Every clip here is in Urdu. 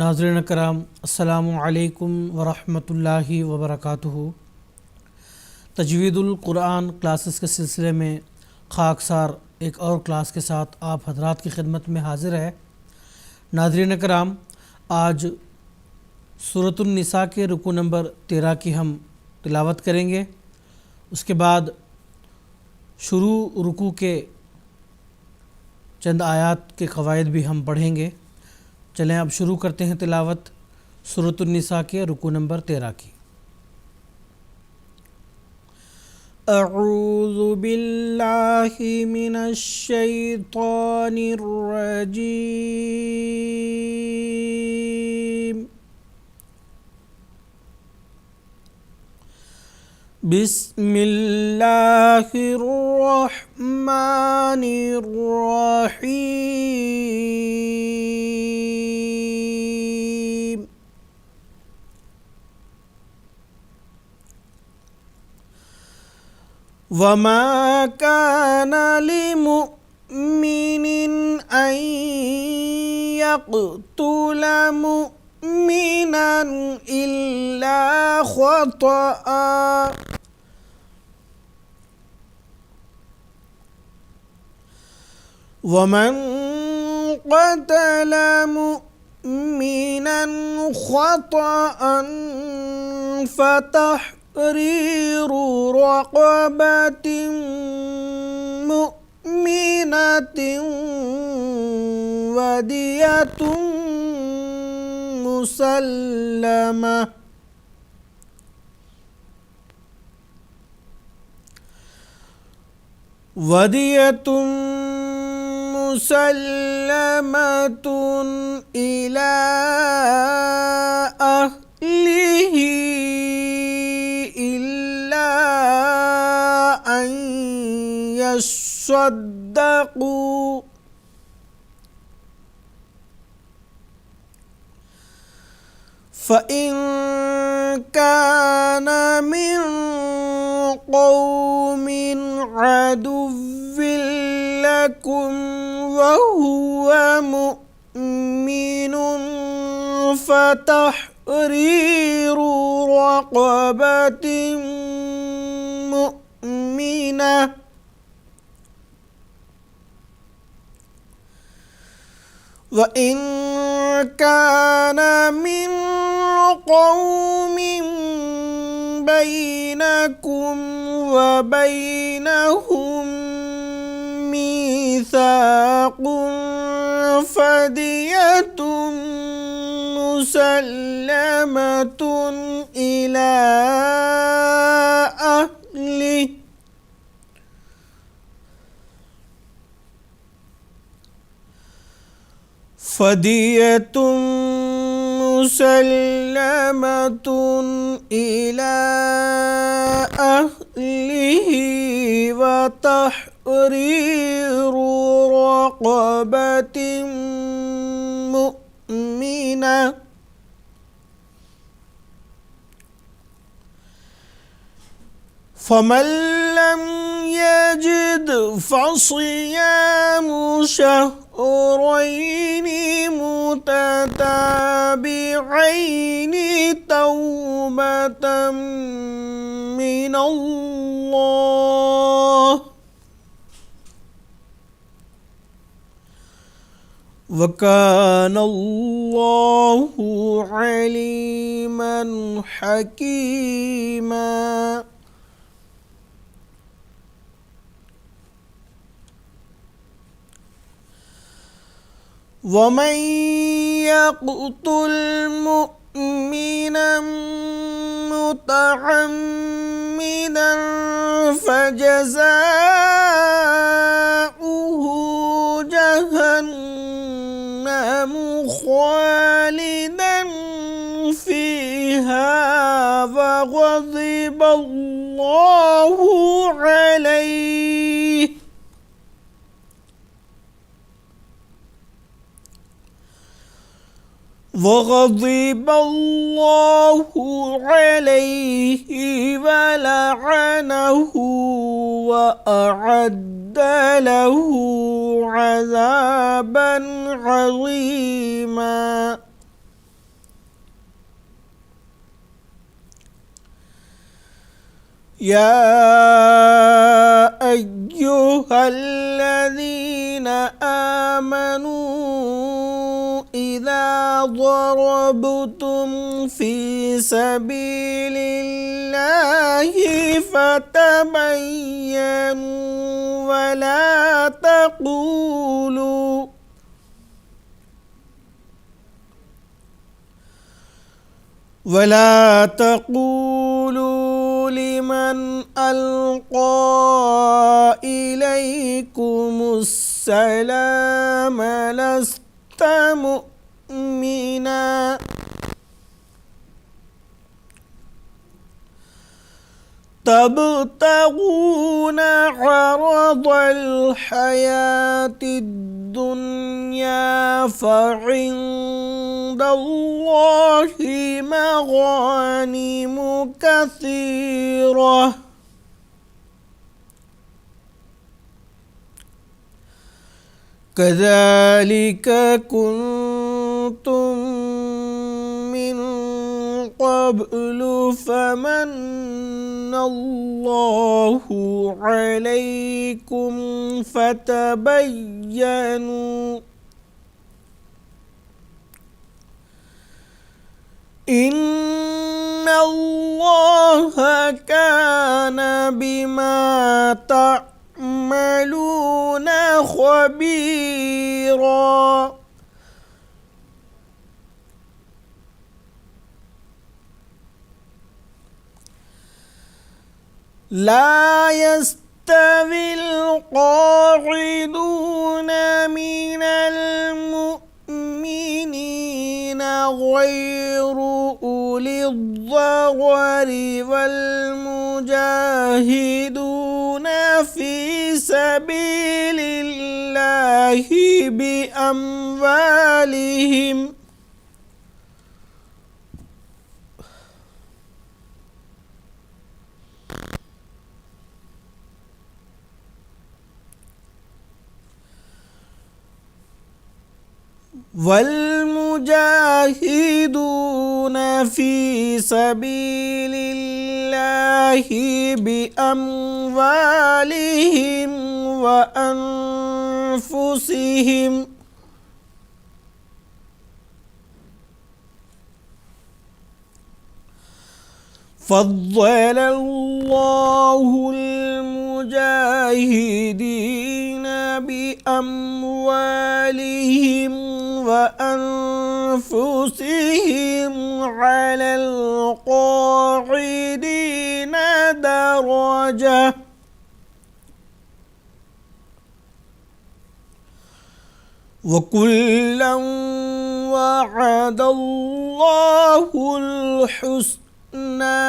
ناظرین کرام، السلام علیکم ورحمۃ اللہ وبرکاتہ۔ تجوید القرآن کلاسز کے سلسلے میں خاکسار ایک اور کلاس کے ساتھ آپ حضرات کی خدمت میں حاضر ہے۔ ناظرین کرام، آج سورۃ النساء کے رکوع نمبر 13 کی ہم تلاوت کریں گے۔ اس کے بعد شروع رکوع کے چند آیات کے قواعد بھی ہم پڑھیں گے۔ چلیں اب شروع کرتے ہیں تلاوت سورۃ النساء کے رکوع نمبر 13 کی۔ اعوذ باللہ من الشیطان الرجیم، بسم اللہ الرحمن الرحیم۔ وما كان لمؤمن أن يقتل مؤمنا إلا خطأ، ومن قتل مؤمنا خطأ فتحرير رقبة مؤمنة ودية مسلمة إلى أهله إلا أن يصدقوا، فإن كان من قوم عدو لكم وهو مؤمن فتحرير رقبة مؤمنة، وإن كان من قوم بينكم وبينهم ميثاق فدية مسلمة إلى أهله، فدية مسلمة إلى أهله وتحرير رقبة مؤمنة، فمن لم يجد فصيام شهرين متتابعين توبة من الله، وكان الله عليما حكيما۔ ومن يقتل مؤمنا متعمدا فجزاؤه جهنم خالدا فيها وغضب الله عليه ولعنه وأعد له عذابا عظيما۔ يا أيها الذين آمنوا إذا ضربتم في سبيل الله فتبينوا ولا تقولوا لمن ألقى إليكم السلام لست مؤمنا تبتغون عرض الحياة الدنيا فعند الله مغانم كثيرة كذلك كنتم من قبل فمن الله عليكم فتبينوا إن الله كان بما تعملون خبيرا لا يستوي القاعدون من المؤمنين غير أولي الضرر والمجاهدون في سبيل الله بأموالهم والمجاهدون في سبيل الله بأموالهم وأنفسهم فضل الله المجاهدين بأموالهم وأنفسهم على القاعدين درجة وكلا وعد الله الحسنى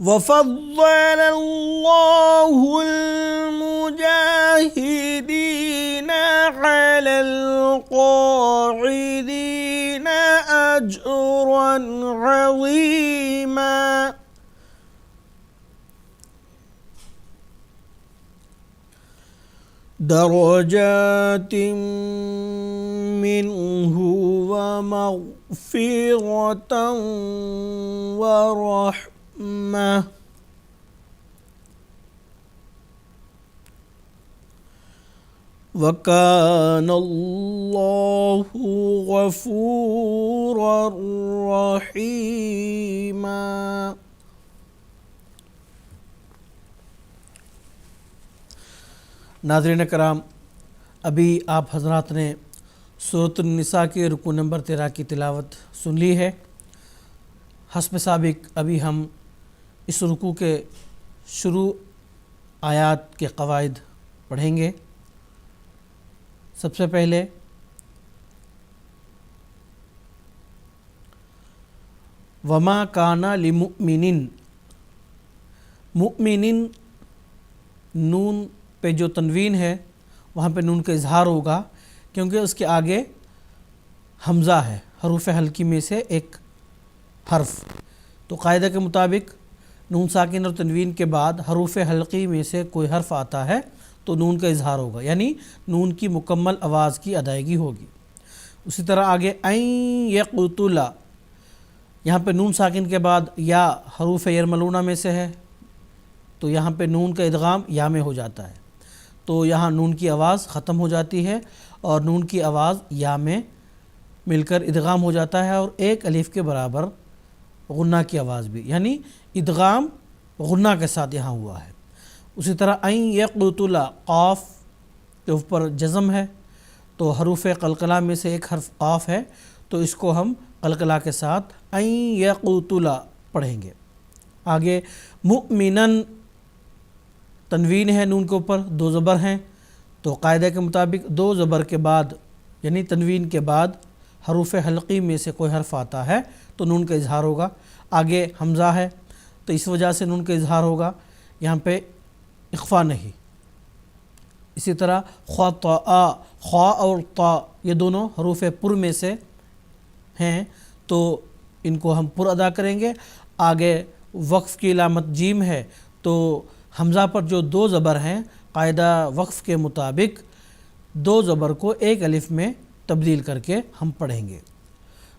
وفضل الله المجاهدين على القاعدين أجرا عظيما درجات منه ومغفرة ورحمة وكان الله غفورا رحيما۔ ناظرین کرام، ابھی آپ حضرات نے سورۃ النساء کے رکوع نمبر 13 کی تلاوت سن لی ہے۔ حسب سابق ابھی ہم اس رکوع کے شروع آیات کے قواعد پڑھیں گے۔ سب سے پہلے وما کان لمؤمن، مؤمن نون پہ جو تنوین ہے وہاں پہ نون کا اظہار ہوگا، کیونکہ اس کے آگے حمزہ ہے، حروف حلقی میں سے ایک حرف۔ تو قاعدہ کے مطابق نون ساکن اور تنوین کے بعد حروف حلقی میں سے کوئی حرف آتا ہے تو نون کا اظہار ہوگا، یعنی نون کی مکمل آواز کی ادائیگی ہوگی۔ اسی طرح آگے این یقتلا، یہاں پہ نون ساکن کے بعد یا حروف یرملونہ میں سے ہے، تو یہاں پہ نون کا ادغام یا میں ہو جاتا ہے، تو یہاں نون کی آواز ختم ہو جاتی ہے اور نون کی آواز یا میں مل کر ادغام ہو جاتا ہے، اور ایک الف کے برابر غنہ کی آواز بھی، یعنی ادغام غنہ کے ساتھ یہاں ہوا ہے۔ اسی طرح این یقتل، قاف کے اوپر جزم ہے، تو حروف قلقلہ میں سے ایک حرف قاف ہے، تو اس کو ہم قلقلہ کے ساتھ این یقتل پڑھیں گے۔ آگے مؤمنن، تنوین ہے نون کے اوپر، دو زبر ہیں، تو قاعدہ کے مطابق دو زبر کے بعد یعنی تنوین کے بعد حروف حلقی میں سے کوئی حرف آتا ہے تو نون کا اظہار ہوگا۔ آگے حمزہ ہے تو اس وجہ سے نون کا اظہار ہوگا، یہاں پہ اخفا نہیں۔ اسی طرح خطأ، خا اور طا یہ دونوں حروف پر میں سے ہیں، تو ان کو ہم پر ادا کریں گے۔ آگے وقف کی علامت جیم ہے، تو حمزہ پر جو دو زبر ہیں قاعدہ وقف کے مطابق دو زبر کو ایک الف میں تبدیل کر کے ہم پڑھیں گے۔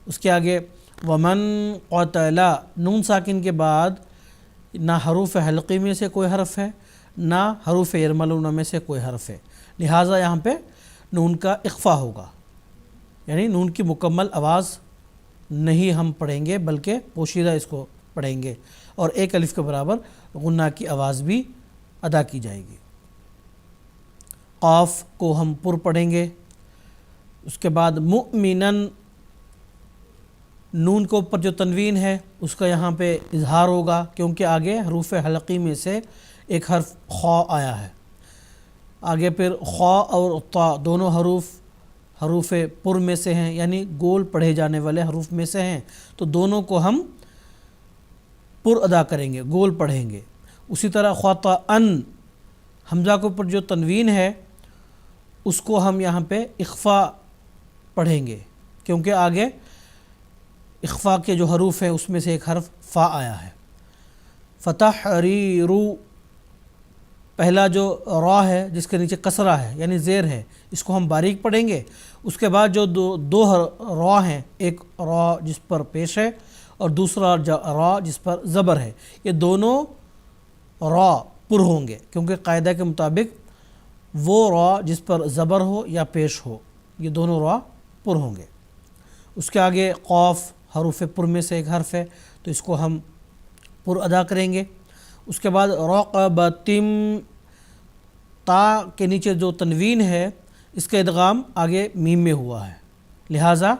اس کے آگے ومن قتل، نون ساکن کے بعد نہ حروف حلقی میں سے کوئی حرف ہے نہ حروف یرملونہ میں سے کوئی حرف ہے، لہٰذا یہاں پہ نون کا اخفا ہوگا، یعنی نون کی مکمل آواز نہیں ہم پڑھیں گے بلکہ پوشیدہ اس کو پڑھیں گے، اور ایک الف کے برابر غنہ کی آواز بھی ادا کی جائے گی۔ قاف کو ہم پر پڑھیں گے۔ اس کے بعد مؤمنن، نون کے اوپر جو تنوین ہے اس کا یہاں پہ اظہار ہوگا کیونکہ آگے حروف حلقی میں سے ایک حرف خا آیا ہے۔ آگے پھر خا اور طا دونوں حروف پر میں سے ہیں، یعنی گول پڑھے جانے والے حروف میں سے ہیں، تو دونوں کو ہم پر ادا کریں گے، گول پڑھیں گے۔ اسی طرح خطأن، حمزہ کے اوپر جو تنوین ہے اس کو ہم یہاں پہ اخفا پڑھیں گے کیونکہ آگے اخفا کے جو حروف ہیں اس میں سے ایک حرف فا آیا ہے۔ فتحریر، پہلا جو را ہے جس کے نیچے کسرہ ہے یعنی زیر ہے، اس کو ہم باریک پڑھیں گے۔ اس کے بعد جو دو را ہیں، ایک را جس پر پیش ہے اور دوسرا را جس پر زبر ہے، یہ دونوں را پر ہوں گے کیونکہ قاعدہ کے مطابق وہ را جس پر زبر ہو یا پیش ہو یہ دونوں را پر ہوں گے۔ اس کے آگے قاف حروف پر میں سے ایک حرف ہے تو اس کو ہم پر ادا کریں گے۔ اس کے بعد رقبتم، تا کے نیچے جو تنوین ہے اس کا ادغام آگے میم میں ہوا ہے، لہٰذا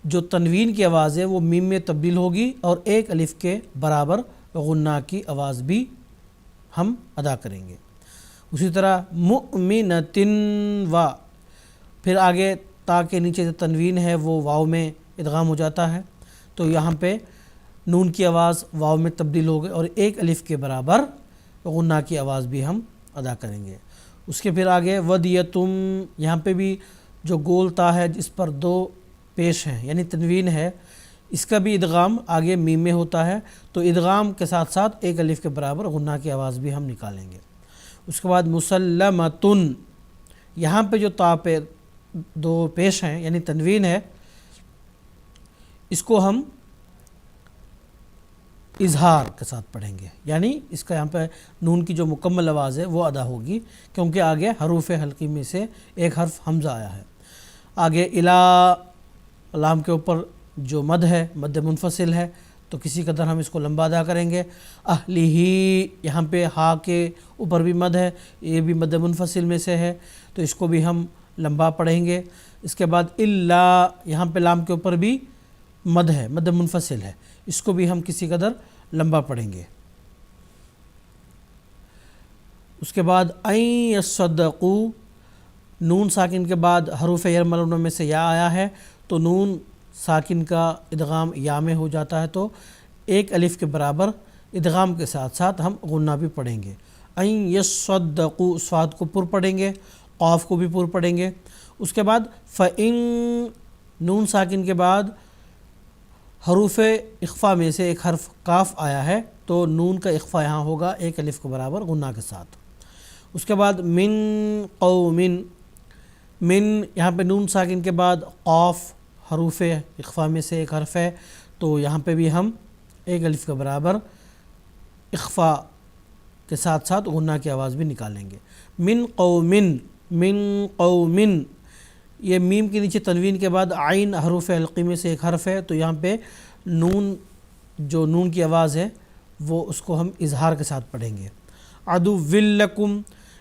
جو تنوین کی آواز ہے وہ میم میں تبدیل ہوگی اور ایک الف کے برابر غنہ کی آواز بھی ہم ادا کریں گے۔ اسی طرح مؤمنتن و، پھر آگے تا کے نیچے جو تنوین ہے وہ واو میں ادغام ہو جاتا ہے، تو یہاں پہ نون کی آواز واو میں تبدیل ہو گئی اور ایک الف کے برابر غنہ کی آواز بھی ہم ادا کریں گے۔ اس کے پھر آگے ودیتم، یہاں پہ بھی جو گول تا ہے جس پر دو پیش ہیں یعنی تنوین ہے، اس کا بھی ادغام آگے میم میں ہوتا ہے، تو ادغام کے ساتھ ساتھ ایک الف کے برابر غنہ کی آواز بھی ہم نکالیں گے۔ اس کے بعد مسلمتن، یہاں پہ جو تا پہ دو پیش ہیں یعنی تنوین ہے اس کو ہم اظہار کے ساتھ پڑھیں گے، یعنی اس کا یہاں پہ نون کی جو مکمل آواز ہے وہ ادا ہوگی کیونکہ آگے حروف حلقی میں سے ایک حرف حمزہ آیا ہے۔ آگے الا، لام کے اوپر جو مد ہے مد منفصل ہے تو کسی قدر ہم اس کو لمبا ادا کریں گے۔ اہلہ، یہاں پہ ہا کے اوپر بھی مد ہے، یہ بھی مد منفصل میں سے ہے تو اس کو بھی ہم لمبا پڑھیں گے۔ اس کے بعد الا، یہاں پہ لام کے اوپر بھی مد ہے، مد منفصل ہے، اس کو بھی ہم کسی قدر لمبا پڑھیں گے۔ اس کے بعد این یصدقوا، نون ساکن کے بعد حروف یرملونہ میں سے یا آیا ہے تو نون ساکن کا ادغام یا میں ہو جاتا ہے، تو ایک الف کے برابر ادغام کے ساتھ ساتھ ہم غنہ بھی پڑھیں گے۔ این یصدقوا، صاد کو پر پڑھیں گے، قاف کو بھی پر پڑھیں گے۔ اس کے بعد فإن، نون ساکن کے بعد حروف اخفا میں سے ایک حرف کاف آیا ہے تو نون کا اخفا یہاں ہوگا ایک الف کے برابر غنہ کے ساتھ۔ اس کے بعد من قوم، من، یہاں پہ نون ساکن کے بعد قاف حروف اخفا میں سے ایک حرف ہے تو یہاں پہ بھی ہم ایک الف کے برابر اخفا کے ساتھ ساتھ غنہ کی آواز بھی نکالیں گے۔ من قومن، من قومن، یہ میم کے نیچے تنوین کے بعد عین حروف حلقی میں سے ایک حرف ہے، تو یہاں پہ نون، جو نون کی آواز ہے وہ اس کو ہم اظہار کے ساتھ پڑھیں گے۔ عدو لکم،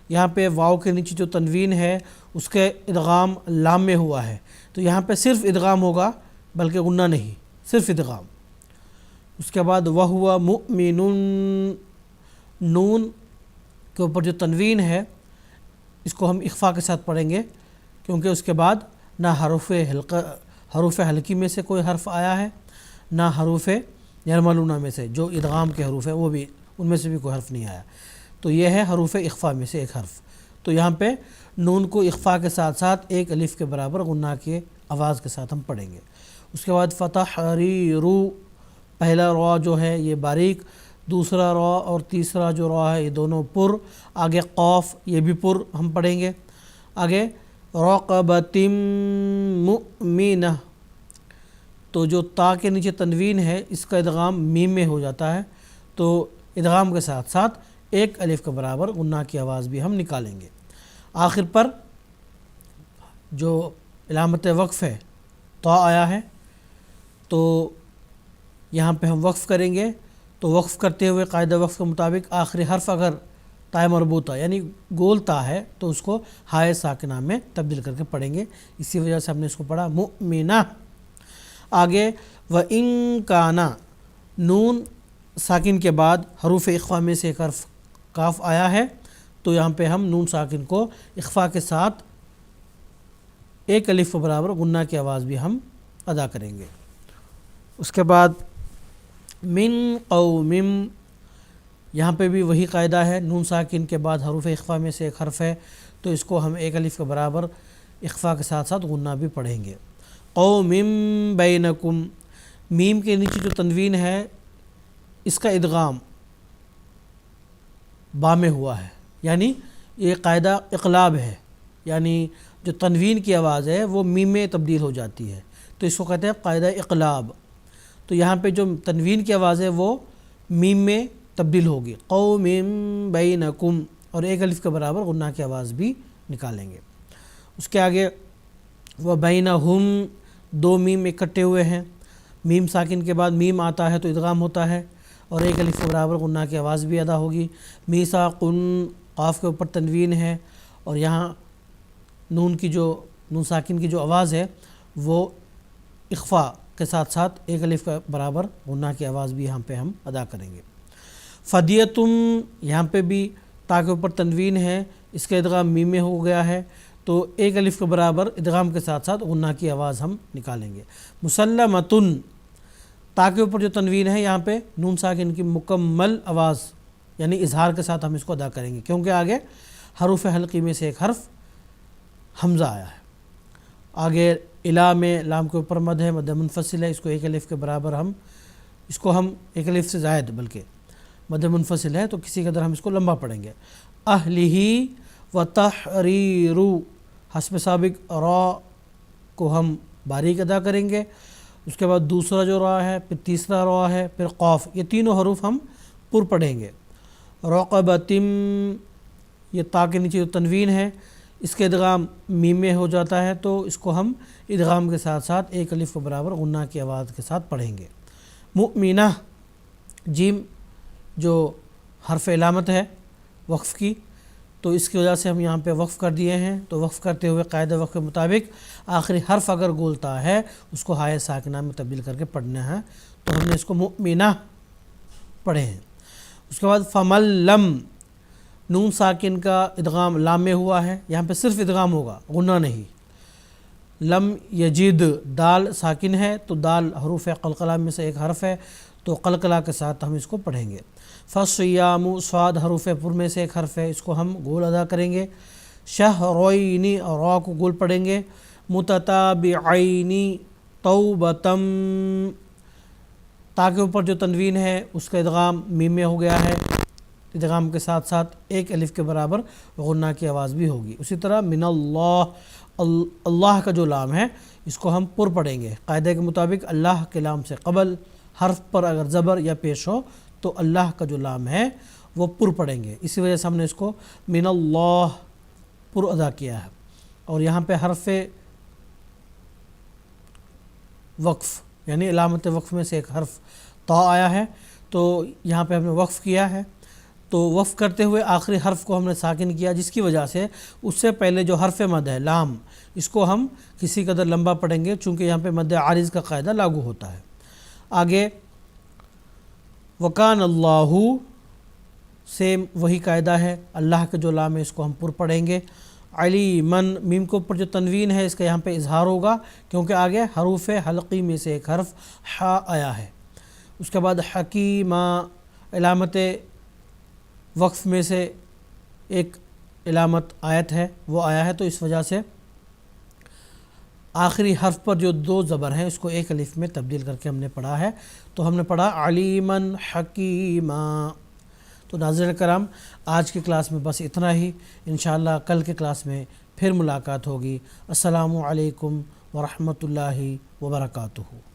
یہاں پہ واو کے نیچے جو تنوین ہے اس کے ادغام لام میں ہوا ہے، تو یہاں پہ صرف ادغام ہوگا بلکہ غنہ نہیں، صرف ادغام۔ اس کے بعد وہو مؤمن، نون کے اوپر جو تنوین ہے اس کو ہم اخفا کے ساتھ پڑھیں گے، کیونکہ اس کے بعد نہ حروف حلقی میں سے کوئی حرف آیا ہے، نہ حروف یرملون میں سے جو ادغام کے حروف ہیں وہ بھی، ان میں سے بھی کوئی حرف نہیں آیا، تو یہ ہے حروف اخفا میں سے ایک حرف۔ تو یہاں پہ نون کو اخفا کے ساتھ ساتھ ایک الف کے برابر غنہ کے آواز کے ساتھ ہم پڑھیں گے۔ اس کے بعد فتحریر، پہلا را جو ہے یہ باریک، دوسرا را اور تیسرا جو را ہے یہ دونوں پر، آگے قاف یہ بھی پر ہم پڑھیں گے۔ آگے رقبۃ مؤمنہ، تو جو تا کے نیچے تنوین ہے اس کا ادغام میم میں ہو جاتا ہے، تو ادغام کے ساتھ ساتھ ایک الف کے برابر غنہ کی آواز بھی ہم نکالیں گے۔ آخر پر جو علامت وقف ہے تا آیا ہے، تو یہاں پہ ہم وقف کریں گے، تو وقف کرتے ہوئے قاعدہ وقف کے مطابق آخری حرف اگر تا مربوطہ یعنی گول تا ہے تو اس کو ہائے ساکنہ میں تبدیل کر کے پڑھیں گے، اسی وجہ سے ہم نے اس کو پڑھا مؤمنہ۔ آگے وَإِن كَانَ، نون ساکن کے بعد حروف اخفا میں سے ایک حرف کاف آیا ہے، تو یہاں پہ ہم نون ساکن کو اخفا کے ساتھ ایک الف کے برابر غنہ کی آواز بھی ہم ادا کریں گے۔ اس کے بعد من قوم، یہاں پہ بھی وہی قاعدہ ہے، نون ساکن کے بعد حروف اخفا میں سے ایک حرف ہے تو اس کو ہم ایک الف کے برابر اخفا کے ساتھ ساتھ غنہ بھی پڑھیں گے۔ قوم بینکم، میم کے نیچے جو تنوین ہے اس کا ادغام با میں ہوا ہے، یعنی یہ قاعدہ اقلاب ہے، یعنی جو تنوین کی آواز ہے وہ میم میں تبدیل ہو جاتی ہے، تو اس کو کہتے ہیں قاعدہ اقلاب۔ تو یہاں پہ جو تنوین کی آواز ہے وہ میم میں تبدیل ہوگی، قوم بینکم، اور ایک الف کے برابر غنہ کی آواز بھی نکالیں گے۔ اس کے آگے وبینہم، دو میم اکٹھے ہوئے ہیں، میم ساکن کے بعد میم آتا ہے تو ادغام ہوتا ہے اور ایک الف کے برابر غنہ کی آواز بھی ادا ہوگی۔ میثاقن، قاف کے اوپر تنوین ہے اور یہاں نون ساکن کی جو آواز ہے وہ اخفا کے ساتھ ساتھ ایک الف کے برابر غنہ کی آواز بھی یہاں پہ ہم ادا کریں گے۔ فدیتم، یہاں پہ بھی تا کے اوپر تنوین ہے، اس کا ادغام میم میں ہو گیا ہے تو ایک الف کے برابر ادغام کے ساتھ ساتھ غنہ کی آواز ہم نکالیں گے۔ مسلمتن، تا کے اوپر جو تنوین ہے یہاں پہ نون ساکن کی مکمل آواز یعنی اظہار کے ساتھ ہم اس کو ادا کریں گے، کیونکہ آگے حروف حلقی میں سے ایک حرف حمزہ آیا ہے۔ آگے الا میں لام کے اوپر مد ہے، مد منفصل ہے، اس کو ایک الف کے برابر ہم ایک الف سے زائد بلکہ مد منفصل ہے تو کسی قدر ہم اس کو لمبا پڑھیں گے۔ اہلہ و تحریر، حسب سابق را کو ہم باریک ادا کریں گے، اس کے بعد دوسرا جو را ہے، پھر تیسرا را ہے، پھر قاف، یہ تینوں حروف ہم پر پڑھیں گے۔ رقبتم، یہ تا کے نیچے جو تنوین ہے اس کے ادغام میم میں ہو جاتا ہے تو اس کو ہم ادغام کے ساتھ ساتھ ایک الف کے برابر غنہ کی آواز کے ساتھ پڑھیں گے۔ مؤمنہ، جیم جو حرف علامت ہے وقف کی، تو اس کی وجہ سے ہم یہاں پہ وقف کر دیے ہیں، تو وقف کرتے ہوئے قاعدہ وقف کے مطابق آخری حرف اگر گولتا ہے اس کو ہائے ساکنہ میں تبدیل کر کے پڑھنا ہے، تو ہم نے اس کو مؤمنہ پڑھے ہیں۔ اس کے بعد فمن لم، نون ساکن کا ادغام لام میں ہوا ہے، یہاں پہ صرف ادغام ہوگا غنہ نہیں۔ لم یجد، دال ساکن ہے تو دال حروف قلقلہ میں سے ایک حرف ہے تو قلقلہ کے ساتھ ہم اس کو پڑھیں گے۔ فصیام، صاد حروف پر میں سے ایک حرف ہے، اس کو ہم گول ادا کریں گے۔ شہرین، را کو گول پڑھیں گے۔ متتابعین، توبتم، تا کے اوپر جو تنوین ہے اس کا ادغام میم میں ہو گیا ہے، ادغام کے ساتھ ساتھ ایک الف کے برابر غنہ کی آواز بھی ہوگی۔ اسی طرح من اللہ، اللہ کا جو لام ہے اس کو ہم پر پڑھیں گے قاعدے کے مطابق۔ اللہ کے لام سے قبل حرف پر اگر زبر یا پیش ہو تو اللہ کا جو لام ہے وہ پر پڑھیں گے، اسی وجہ سے ہم نے اس کو من اللہ پر ادا کیا ہے۔ اور یہاں پہ حرف وقف یعنی علامت وقف میں سے ایک حرف تا آیا ہے، تو یہاں پہ ہم نے وقف کیا ہے، تو وقف کرتے ہوئے آخری حرف کو ہم نے ساکن کیا، جس کی وجہ سے اس سے پہلے جو حرف مد ہے لام، اس کو ہم کسی قدر لمبا پڑھیں گے چونکہ یہاں پہ مد عارض کا قاعدہ لاگو ہوتا ہے۔ آگے وکان اللہ، سیم وہی قاعدہ ہے، اللہ کے جو لام ہے اس کو ہم پر پڑھیں گے۔ علیمن، میم کے اوپر جو تنوین ہے اس کا یہاں پہ اظہار ہوگا کیونکہ آگے حروف حلقی میں سے ایک حرف ح آیا ہے۔ اس کے بعد حکیمہ، علامت وقف میں سے ایک علامت آیت ہے وہ آیا ہے، تو اس وجہ سے آخری حرف پر جو دو زبر ہیں اس کو ایک الف میں تبدیل کر کے ہم نے پڑھا ہے، تو ہم نے پڑھا علیمن حکیمہ۔ تو ناظرین کرام، آج کی کلاس میں بس اتنا ہی، انشاءاللہ کل کے کلاس میں پھر ملاقات ہوگی۔ السلام علیکم ورحمۃ اللہ وبرکاتہ۔